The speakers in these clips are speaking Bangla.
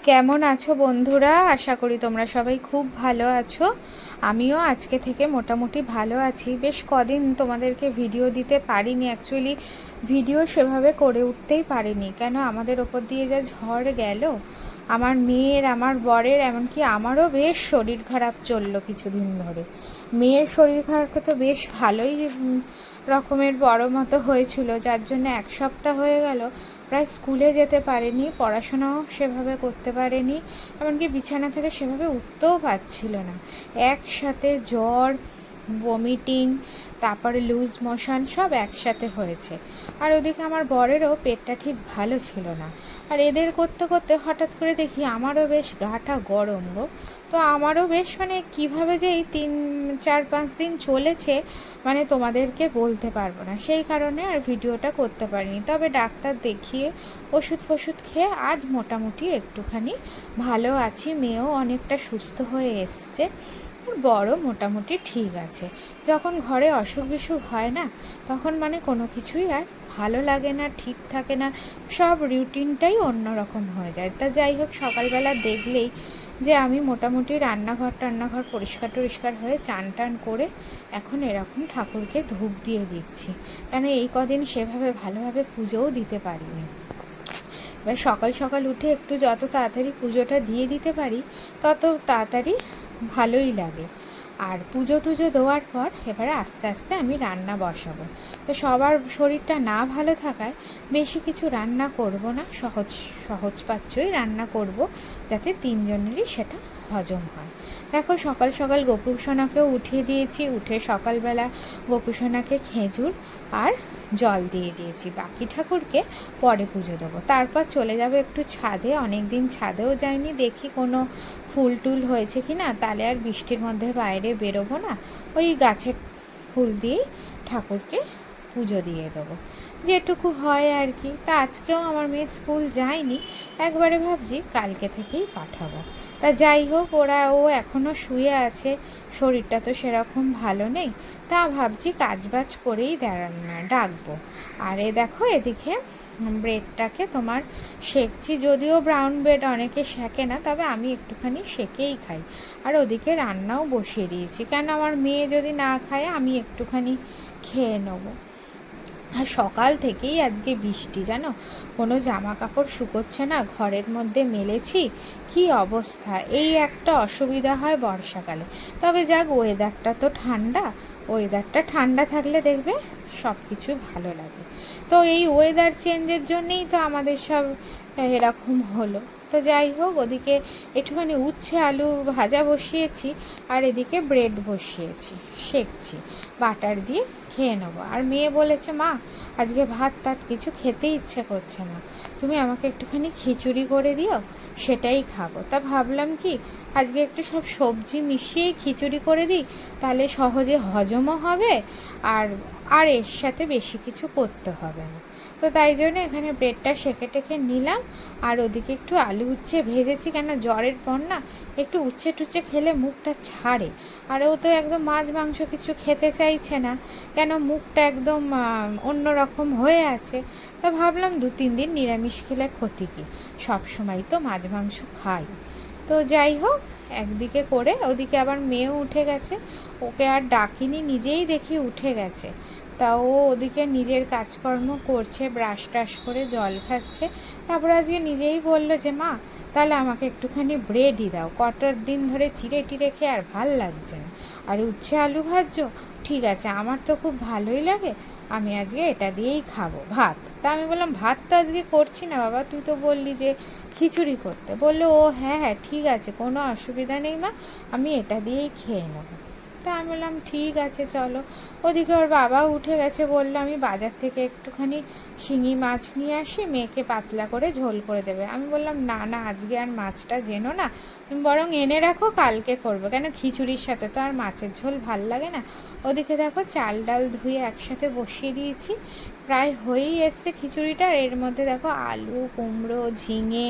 কেমন আছো বন্ধুরা? আশা করি তোমরা সবাই খুব ভালো আছো। আমিও আজকে থেকে মোটামুটি ভালো আছি। বেশ কদিন তোমাদেরকে ভিডিও দিতে পারিনি, অ্যাকচুয়ালি ভিডিও সেভাবে করে উঠতেই পারিনি। কেন, আমাদের ওপর দিয়ে যা ঝড় গেল, আমার মেয়ের, আমার বরের, এমনকি আমারও বেশ শরীর খারাপ চললো কিছুদিন ধরে। মেয়ের শরীর খারাপটা তো বেশ ভালোই রকমের বড় মতো হয়েছিল, যার জন্য এক সপ্তাহ হয়ে গেল প্রায় স্কুলে যেতে পারেনি, পড়াশোনাও সেভাবে করতে পারেনি, এমনকি বিছানা থেকে সেভাবে উঠতেও পারছিল না। একসাথে জ্বর, বমিটিং, তারপরে লুজ মোশন সব একসাথে হয়েছে। আর ওদিকে আমার বরেরও পেটটা ঠিক ভালো ছিল না। আর এদের করতে করতে হঠাৎ করে দেখি আমারও বেশ গাটা গরম গো। তো আমারও বেশ কিভাবে যে এই 3-4-5 দিন চলেছে, তোমাদেরকে বলতে পারবো না। সেই কারণে আর ভিডিওটা করতে পারিনি। তবে ডাক্তার দেখিয়ে ওষুধ ফষুধ খেয়ে আজ মোটামুটি একটুখানি ভালো আছি। মেয়েও অনেকটা সুস্থ হয়ে এসছে, বড় মোটামুটি ঠিক আছে। যখন ঘরে অসুখ বিসুখ হয় না, তখন কোনো কিছুই আর ভালো লাগে না, ঠিক থাকে না, সব রুটিনটাই অন্যরকম হয়ে যায়। তা যাই হোক, সকালবেলা দেখলেই যে আমি মোটামুটি রান্নাঘর পরিষ্কার হয়ে চান টান করে এখন এরকম ঠাকুরকে ধূপ দিয়ে দিচ্ছি। কেন এই কদিন সেভাবে ভালোভাবে পুজোও দিতে পারিনি। এবার সকাল সকাল উঠে একটু যত তাড়াতাড়ি পুজোটা দিয়ে দিতে পারি তত তাড়াতাড়ি ভালোই লাগে। আর পুজো টুজো দেওয়ার পর এবারে আস্তে আস্তে আমি রান্না বসাবো। তো সবার শরীরটা না ভালো থাকায় বেশি কিছু রান্না করব না, সহজপাচ্যই রান্না করব, যাতে তিনজনেরই সেটা হজম হয়। দেখো, সকাল সকাল গোপুসোনাকেও উঠিয়ে দিয়েছি। উঠে সকালবেলা গোপুসোনাকে খেজুর আর জল দিয়ে দিয়েছি। বাকি ঠাকুরকে পরে পুজো দেবো। তারপর চলে যাবো একটু ছাদে। অনেক দিন ছাদেও যাইনি, দেখি কোনো ফুল টুল হয়েছে কি না। তাহলে আর বৃষ্টির মধ্যে বাইরে বেরোবো না, ওই গাছের ফুল দিয়েই ঠাকুরকে পুজো দিয়ে দেবো, যেটুকু হয় আর কি। তা আজকেও আমার মেয়ে স্কুল যায়নি, একবারে ভাবছি কালকে থেকেই পাঠাবো। তা যাই হোক, ও এখনও শুয়ে আছে, শরীরটা তো সেরকম ভালো নেই। তা ভাবছি কাজবাজ করেই ডাকবো। আর দেখো, এদিকে ব্রেডটাকে তোমার সেঁকছি। যদিও ব্রাউন ব্রেড অনেকে সেঁকে না, তবে আমি একটুখানি সেঁকেই খাই। আর ওদিকে রান্নাও বসিয়ে দিয়েছি, কেন আমার মেয়ে যদি না খায় আমি একটুখানি খেয়ে নেবো। আর সকাল থেকেই আজকে বৃষ্টি, জানো, কোনো জামা কাপড় শুকোচ্ছে না, ঘরের মধ্যে মেলেছি, কি অবস্থা। এই একটা অসুবিধা হয় বর্ষাকালে। তবে যাক, ওয়েদারটা ঠান্ডা থাকলে দেখবে সব কিছু ভালো লাগে। তো এই ওয়েদার চেঞ্জের জন্যেই তো আমাদের সব এরকম হলো। তো যাই হোক, ওদিকে একটুখানি উচ্ছে আলু ভাজা বসিয়েছি, আর এদিকে ব্রেড বসিয়েছি, সেঁকছি, বাটার দিয়ে খেয়ে নেবো। আর মেয়ে বলেছে, মা আজকে ভাত টাত কিছু খেতে ইচ্ছে করছে না, তুমি আমাকে একটুখানি খিচুড়ি করে দিও, সেটাই খাবো। তা ভাবলাম কি, আজকে একটু সব সবজি মিশিয়েই খিচুড়ি করে দিই, তাহলে সহজে হজমও হবে, আর আর এর সাথে বেশি কিছু করতে হবে না। তো তাই জন্য এখানে ব্রেডটা সেঁকে টেকে নিলাম। আর ওদিকে একটু আলু উচ্ছে ভেজেছি, কেন জ্বরের পর না একটু উচ্ছে টুচ্ছে খেলে মুখটা ছাড়ে। আর ও তো একদম মাছ মাংস কিছু খেতে চাইছে না, কেন মুখটা একদম অন্যরকম হয়ে আছে। তা ভাবলাম 2-3 দিন নিরামিষ খেলে ক্ষতি কী, সবসময় তো মাছ মাংস খাই। তো যাই হোক, একদিকে করে ওদিকে আবার মেয়েও উঠে গেছে, ওকে আর ডাকিনি, নিজেই দেখি উঠে গেছে। তা ও ওদিকে নিজের কাজকর্ম করছে, ব্রাশ ট্রাশ করে জল খাচ্ছে। তারপর আজকে নিজেই বললো যে, মা তাহলে আমাকে একটুখানি ব্রেডই দাও, কটার দিন ধরে চিড়ে টিড়ে খেয়ে আর ভাল লাগছে না, আর উচ্ছে আলু ভাজছো, ঠিক আছে, আমার তো খুব ভালোই লাগে, আমি আজকে এটা দিয়েই খাবো ভাত। তা আমি বললাম, ভাত তো আজকে করছি না বাবা, তুই তো বললি যে খিচুড়ি করতে। বললো, ও হ্যাঁ হ্যাঁ ঠিক আছে, কোনো অসুবিধা নেই মা, আমি এটা দিয়েই খেয়ে নেবো। তা আমি বললাম, ঠিক আছে চলো। ওদিকে ওর বাবাও উঠে গেছে, বললো আমি বাজার থেকে একটুখানি শিঙি মাছ নিয়ে আসি, মেয়েকে পাতলা করে ঝোল করে দেবে। আমি বললাম, না না, আজকে আর মাছটা জেনো না, তুমি বরং এনে রাখো, কালকে করবো, কেন খিচুড়ির সাথে তো আর মাছের ঝোল ভাল লাগে না। ওদিকে দেখো, চাল ডাল ধুয়ে একসাথে বসিয়ে দিয়েছি, প্রায় হয়েই এসছে খিচুড়িটা। আর এর মধ্যে দেখো আলু, কুমড়ো, ঝিঙে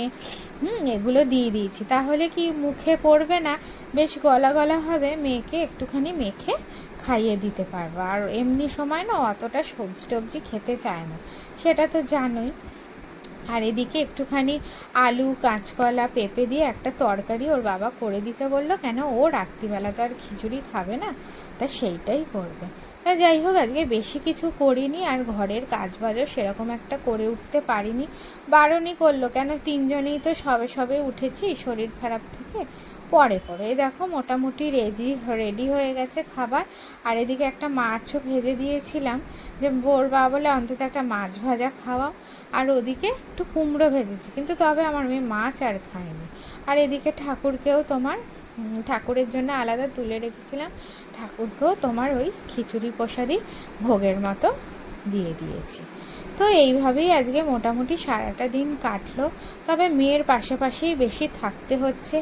এগুলো দিয়ে দিয়েছি, তাহলে কি মুখে পড়বে না, বেশ গলা গলা হবে, মেয়েকে একটুখানি মেখে খাইয়ে দিতে পারবো। আর এমনি সময় না অতটা সবজি টবজি খেতে চায় না, সেটা তো জানোই। আর এদিকে একটুখানি আলু, কাঁচকলা, পেঁপে দিয়ে একটা তরকারি ওর বাবা করে দিতে বললো, কেন ও রাত্রিবেলা তো আর খিচুড়ি খাবে না, তা সেইটাই করবে। তা যাই হোক, আজকে বেশি কিছু করিনি, আর ঘরের কাজবাজও সেরকম একটা করে উঠতে পারিনি। বারণই করলো, কেন তিনজনেই তো সবে সবে উঠেছি শরীর খারাপ থেকে, পরে করে দেখো মোটামুটি রেডি হয়ে গেছে খাবার। আর এদিকে একটা মাছও ভেজে দিয়েছিলাম, যে ওর বাবা বলে অন্তত একটা মাছ ভাজা খাওয়া। আর ওদিকে একটু কুমড়ো ভেজেছি, কিন্তু তবে আমার মেয়ে মাছ আর খায়নি। আর এদিকে ঠাকুরকেও তোমার ঠাকুরের জন্য আলাদা তুলে রেখেছিলাম, ঠাকুরকেও তোমার ওই খিচুড়ি প্রসাদই ভোগের মতো দিয়ে দিয়েছি। তো এইভাবেই আজকে মোটামুটি সারাটা দিন কাটলো। তবে মেয়ের পাশাপাশিই বেশি থাকতে হচ্ছে,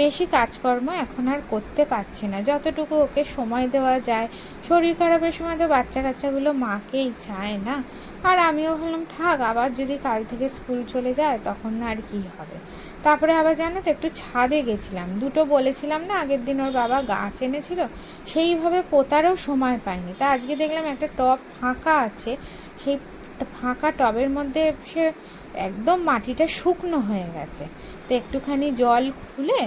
বেশি কাজকর্ম এখন আর করতে পারছি না, যতটুকু ওকে সময় দেওয়া যায়। শরীর খারাপের সময় তো বাচ্চা কাচ্চাগুলো মাকেই চায় না। আর আমিও ভাবলাম থাক, আবার যদি কাল থেকে স্কুল চলে যায় তখন না আর কি হবে। তারপরে আবার জানো তো একটু ছাদে গেছিলাম, দুটো বলেছিলাম না আগের দিন ওর বাবা গাছ এনেছিল, সেইভাবে পোতারও সময় পাইনি। তা আজকে দেখলাম একটা টব ফাঁকা আছে, সেই ফাঁকা টবের মধ্যে সে একদম মাটিটা শুকনো হয়ে গেছে। তো একটুখানি জল খুলে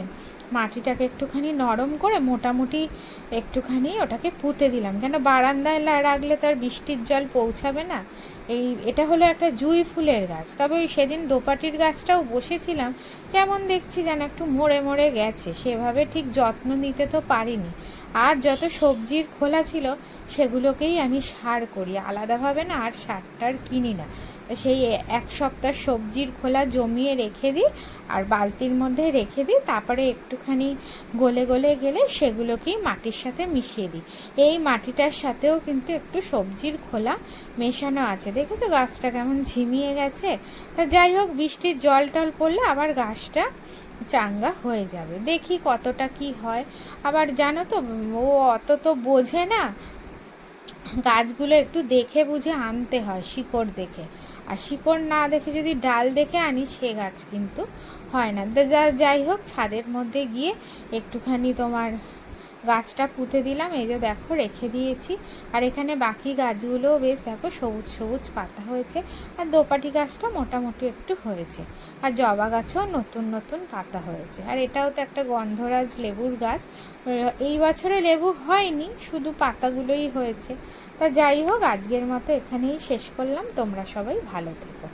মাটিটাকে একটুখানি নরম করে মোটামুটি একটুখানি ওটাকে পুঁতে দিলাম, কেন বারান্দায় রাখলে তার বৃষ্টির জল পৌঁছাবে না। এটা হলো একটা জুঁই ফুলের গাছ, তবে ওই সেদিন দোপাটির গাছটাও বসেছিলাম, কেমন দেখছি যেন একটু মরে মরে গেছে, সেভাবে ঠিক যত্ন নিতে তো পারিনি। আর যত সবজির খোলা ছিল সেগুলোকেই আমি সার করি, আলাদাভাবে না আর সারটার কিনি না। সেই এক সপ্তাহ সবজির খোলা জমিয়ে রেখে দিই, আর বালতির মধ্যে রেখে দিই, তারপরে একটুখানি গলে গলে গেলে সেগুলোকেই মাটির সাথে মিশিয়ে দিই। এই মাটিটার সাথেও কিন্তু একটু সবজির খোলা মেশানো আছে, দেখেছো গাছটা কেমন ঝিমিয়ে গেছে। তা যাই হোক, বৃষ্টির জল টল পড়লে আবার গাছটা চাঙ্গা হয়ে যাবে, দেখি কতটা কি হয়। আবার জানো তো, ও অত তো বোঝে না, গাছগুলো একটু দেখে বুঝে আনতে হয়, শিকড় দেখে। আর শিকড় না দেখে যদি ডাল দেখে আনি, সে গাছ কিন্তু হয় না। যাই হোক, ছাদের মধ্যে গিয়ে একটুখানি তোমার গাছটা পুঁতে দিলাম, এই যে দেখো রেখে দিয়েছি। আর এখানে বাকি গাছগুলোও বেশ দেখো সবুজ সবুজ পাতা হয়েছে, আর দোপাটি গাছটা মোটামুটি একটু হয়েছে, আর জবা গাছেও নতুন নতুন পাতা হয়েছে। আর এটাও তো একটা গন্ধরাজ লেবুর গাছ, এই বছরে লেবু হয়নি, শুধু পাতাগুলোই হয়েছে। তা যাই হোক, আজকের মতো এখানেই শেষ করলাম, তোমরা সবাই ভালো থেকো।